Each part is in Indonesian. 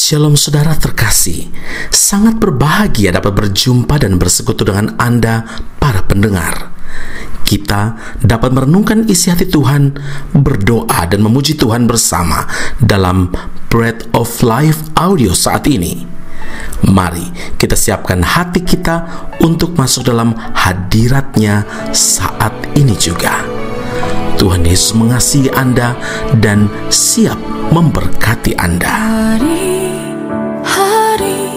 Shalom saudara terkasih, sangat berbahagia dapat berjumpa dan bersekutu dengan Anda para pendengar. Kita dapat merenungkan isi hati Tuhan, berdoa dan memuji Tuhan bersama dalam Bread of Life audio saat ini. Mari kita siapkan hati kita untuk masuk dalam hadirat-Nya saat ini juga. Tuhan Yesus mengasihi Anda dan siap memberkati Anda. Hari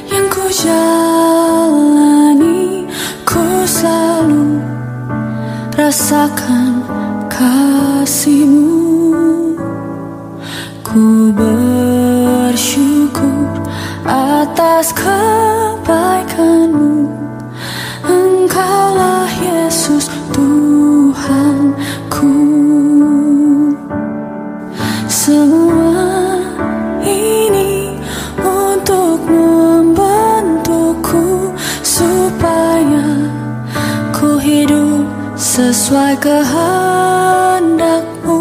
yang ku jalani, ku selalu rasakan kasih-Mu. Ku bersyukur atas kebaikan-Mu. Engkaulah Yesus Tuhanku. Semua ini untuk membentukku supaya ku hidup sesuai kehendak-Mu.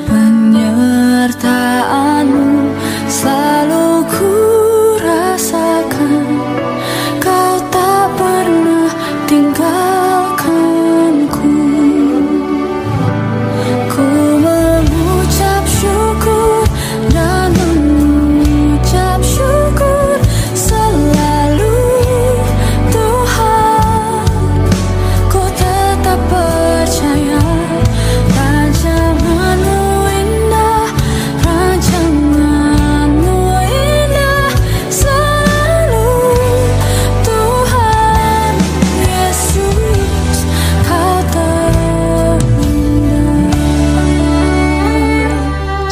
Penyertaan-Mu selalu ku rasakan. Kau tak pernah tinggalkanku. Ku mengucap syukur dan mengucap syukur selalu, Tuhan. Ku tetap percaya rancangan-Mu indah, rancangan-Mu indah selalu, Tuhan Yesus, Kau terindah.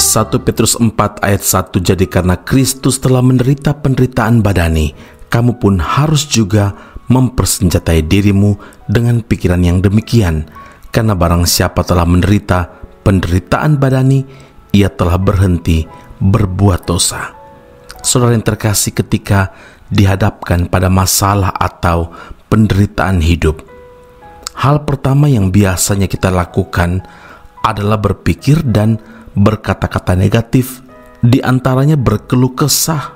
1 Petrus 4 ayat 1, jadi karena Kristus telah menderita penderitaan badani, kamu pun harus juga mempersenjatai dirimu dengan pikiran yang demikian. Karena barang siapa telah menderita penderitaan badani, ia telah berhenti berbuat dosa. Saudara yang terkasih, ketika dihadapkan pada masalah atau penderitaan hidup, hal pertama yang biasanya kita lakukan adalah berpikir dan berkata-kata negatif, di antaranya berkeluh kesah,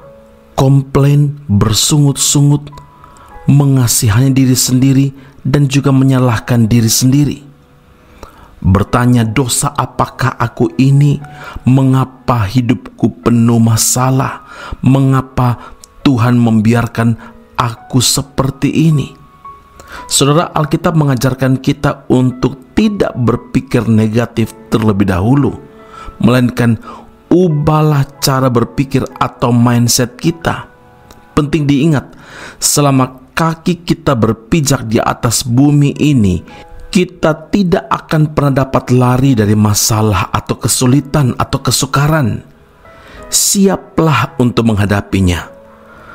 komplain, bersungut-sungut, mengasihani diri sendiri, dan juga menyalahkan diri sendiri. Bertanya, dosa apakah aku ini? Mengapa hidupku penuh masalah? Mengapa Tuhan membiarkan aku seperti ini? Saudara, Alkitab mengajarkan kita untuk tidak berpikir negatif terlebih dahulu, melainkan ubahlah cara berpikir atau mindset kita. Penting diingat, selama kaki kita berpijak di atas bumi ini, kita tidak akan pernah dapat lari dari masalah atau kesulitan atau kesukaran. Siaplah untuk menghadapinya.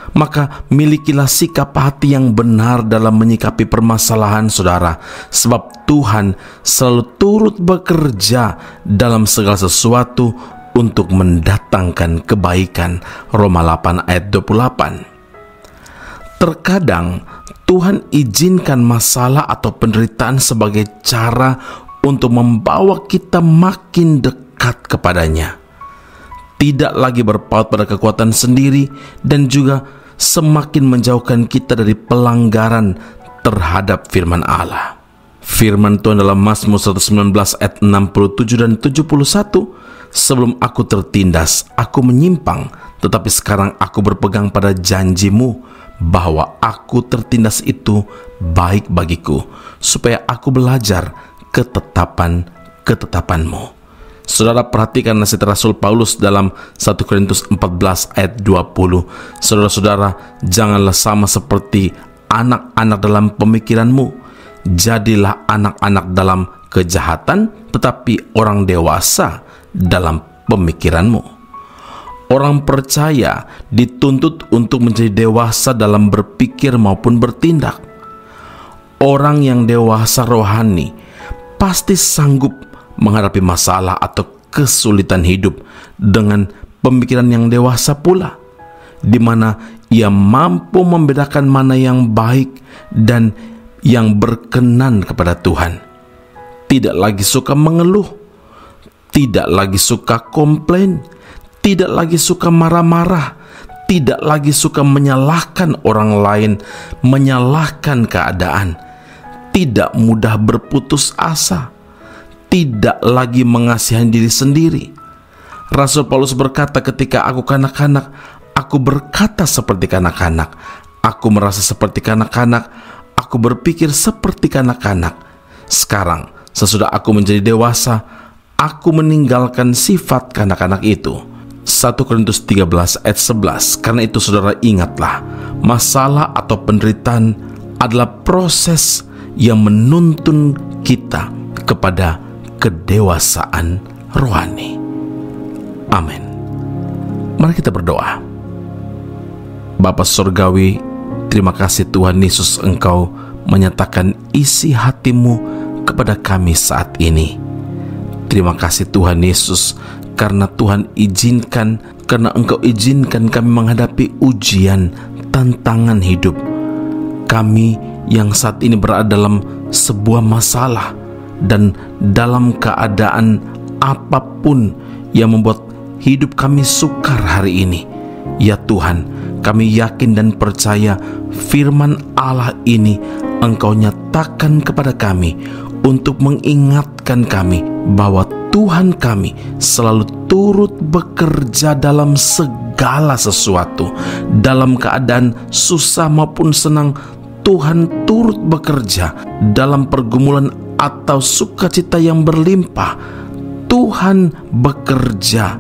Maka milikilah sikap hati yang benar dalam menyikapi permasalahan saudara, sebab Tuhan selalu turut bekerja dalam segala sesuatu untuk mendatangkan kebaikan. Roma 8 ayat 28. Terkadang Tuhan izinkan masalah atau penderitaan sebagai cara untuk membawa kita makin dekat kepadanya, tidak lagi berpaut pada kekuatan sendiri, dan juga semakin menjauhkan kita dari pelanggaran terhadap firman Allah. Firman Tuhan dalam Mazmur 119 ayat 67 dan 71, sebelum aku tertindas, aku menyimpang, tetapi sekarang aku berpegang pada janji-Mu, bahwa aku tertindas itu baik bagiku, supaya aku belajar ketetapan-ketetapan-Mu. Saudara, perhatikan nasihat Rasul Paulus dalam 1 Korintus 14 ayat 20. Saudara-saudara, janganlah sama seperti anak-anak dalam pemikiranmu. Jadilah anak-anak dalam kejahatan, tetapi orang dewasa dalam pemikiranmu. Orang percaya dituntut untuk menjadi dewasa dalam berpikir maupun bertindak. Orang yang dewasa rohani pasti sanggup menghadapi masalah atau kesulitan hidup dengan pemikiran yang dewasa pula, di mana ia mampu membedakan mana yang baik dan yang berkenan kepada Tuhan. Tidak lagi suka mengeluh, tidak lagi suka komplain, tidak lagi suka marah-marah, tidak lagi suka menyalahkan orang lain, menyalahkan keadaan, tidak mudah berputus asa, tidak lagi mengasihi diri sendiri. Rasul Paulus berkata, ketika aku kanak-kanak, aku berkata seperti kanak-kanak, aku merasa seperti kanak-kanak, aku berpikir seperti kanak-kanak. Sekarang, sesudah aku menjadi dewasa, aku meninggalkan sifat kanak-kanak itu. 1 Korintus 13 ayat 11. Karena itu saudara, ingatlah, masalah atau penderitaan adalah proses yang menuntun kita kepada kedewasaan rohani. Amin. Mari kita berdoa. Bapa Surgawi, terima kasih Tuhan Yesus, Engkau menyatakan isi hatimu kepada kami saat ini. Terima kasih Tuhan Yesus, karena Tuhan izinkan, karena Engkau izinkan kami menghadapi ujian, tantangan hidup. Kami yang saat ini berada dalam sebuah masalah dan dalam keadaan apapun yang membuat hidup kami sukar hari ini. Ya Tuhan, kami yakin dan percaya firman Allah ini Engkau nyatakan kepada kami untuk mengingatkan kami bahwa Tuhan kami selalu turut bekerja dalam segala sesuatu. Dalam keadaan susah maupun senang, Tuhan turut bekerja. Dalam pergumulan atau sukacita yang berlimpah, Tuhan bekerja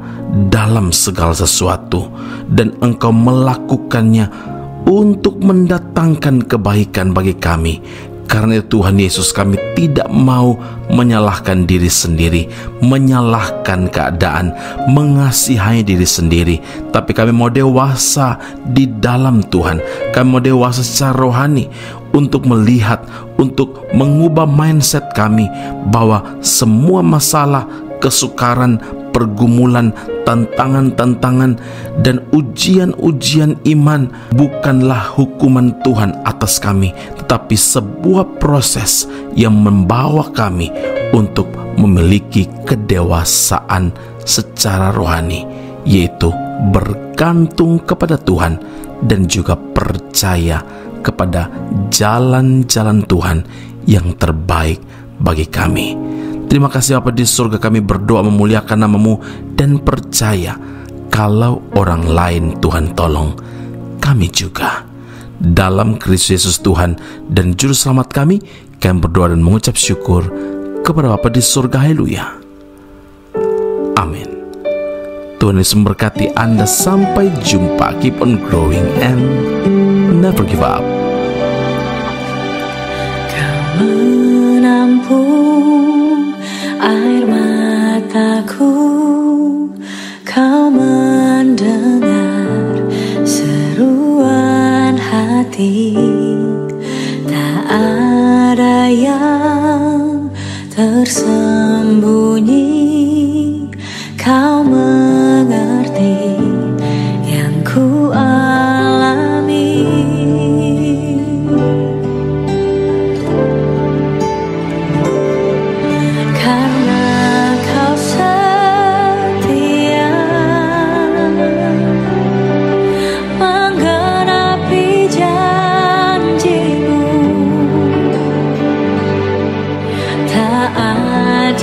dalam segala sesuatu, dan Engkau melakukannya untuk mendatangkan kebaikan bagi kami. Karena itu Tuhan Yesus, kami tidak mau menyalahkan diri sendiri, menyalahkan keadaan, mengasihani diri sendiri, tapi kami mau dewasa di dalam Tuhan. Kami mau dewasa secara rohani untuk melihat, untuk mengubah mindset kami bahwa semua masalah, kesukaran, pergumulan, tantangan-tantangan, dan ujian-ujian iman bukanlah hukuman Tuhan atas kami, tetapi sebuah proses yang membawa kami untuk memiliki kedewasaan secara rohani, yaitu bergantung kepada Tuhan dan juga percaya kepada jalan-jalan Tuhan yang terbaik bagi kami. Terima kasih Bapa di surga, kami berdoa memuliakan nama-Mu dan percaya kalau orang lain Tuhan tolong, kami juga. Dalam Kristus Yesus Tuhan dan Juru Selamat kami berdoa dan mengucap syukur kepada Bapa di surga. Haleluya. Amin. Tuhan Yesus memberkati Anda. Sampai jumpa. Keep on growing and never give up. Kau menampung air mataku, Kau mendengar seruan hati. Tak ada yang tersembunyi, Kau mengerti yang ku alami. Karena Kau setia menggenapi janji-Mu, tak ada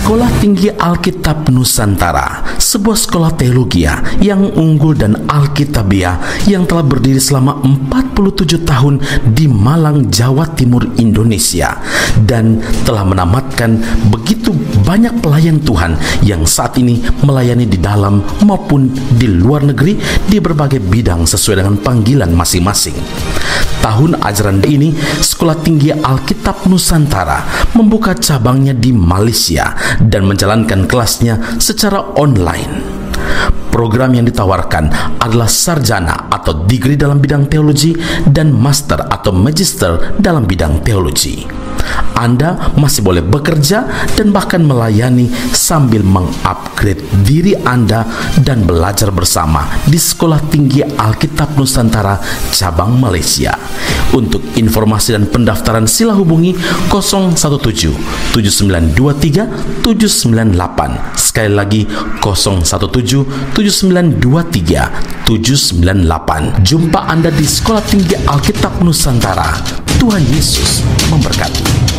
Sekolah Tinggi Alkitab Nusantara, sebuah sekolah teologi yang unggul dan alkitabiah yang telah berdiri selama 47 tahun di Malang, Jawa Timur, Indonesia, dan telah menamatkan begitu banyak pelayan Tuhan yang saat ini melayani di dalam maupun di luar negeri di berbagai bidang sesuai dengan panggilan masing-masing. Tahun ajaran ini, Sekolah Tinggi Alkitab Nusantara membuka cabangnya di Malaysia dan menjalankan kelasnya secara online. Program yang ditawarkan adalah sarjana atau degree dalam bidang teologi dan master atau magister dalam bidang teologi. Anda masih boleh bekerja dan bahkan melayani sambil mengupgrade diri Anda dan belajar bersama di Sekolah Tinggi Alkitab Nusantara cabang Malaysia. Untuk informasi dan pendaftaran sila hubungi 017 7923 798. Sekali lagi 017 7923 798. Jumpa Anda di Sekolah Tinggi Alkitab Nusantara. Tuhan Yesus memberkati.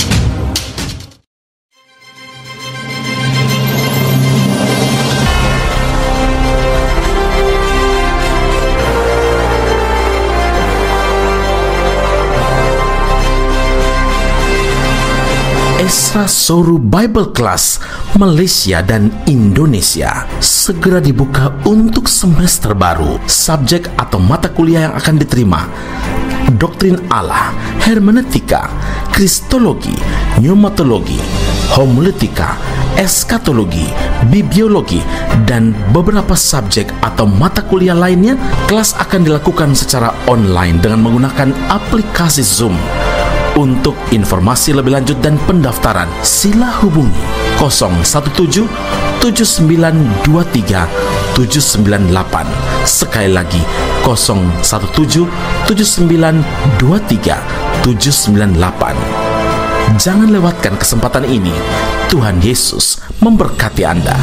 Esra Soru Bible Class Malaysia dan Indonesia segera dibuka untuk semester baru. Subjek atau mata kuliah yang akan diterima: Doktrin Allah, Hermeneutika, Kristologi, Pneumatologi, Homiletika, Eskatologi, Bibliologi, dan beberapa subjek atau mata kuliah lainnya. Kelas akan dilakukan secara online dengan menggunakan aplikasi Zoom. Untuk informasi lebih lanjut dan pendaftaran, sila hubungi 017 7923 798. Sekali lagi 017 7923 798. Jangan lewatkan kesempatan ini. Tuhan Yesus memberkati Anda.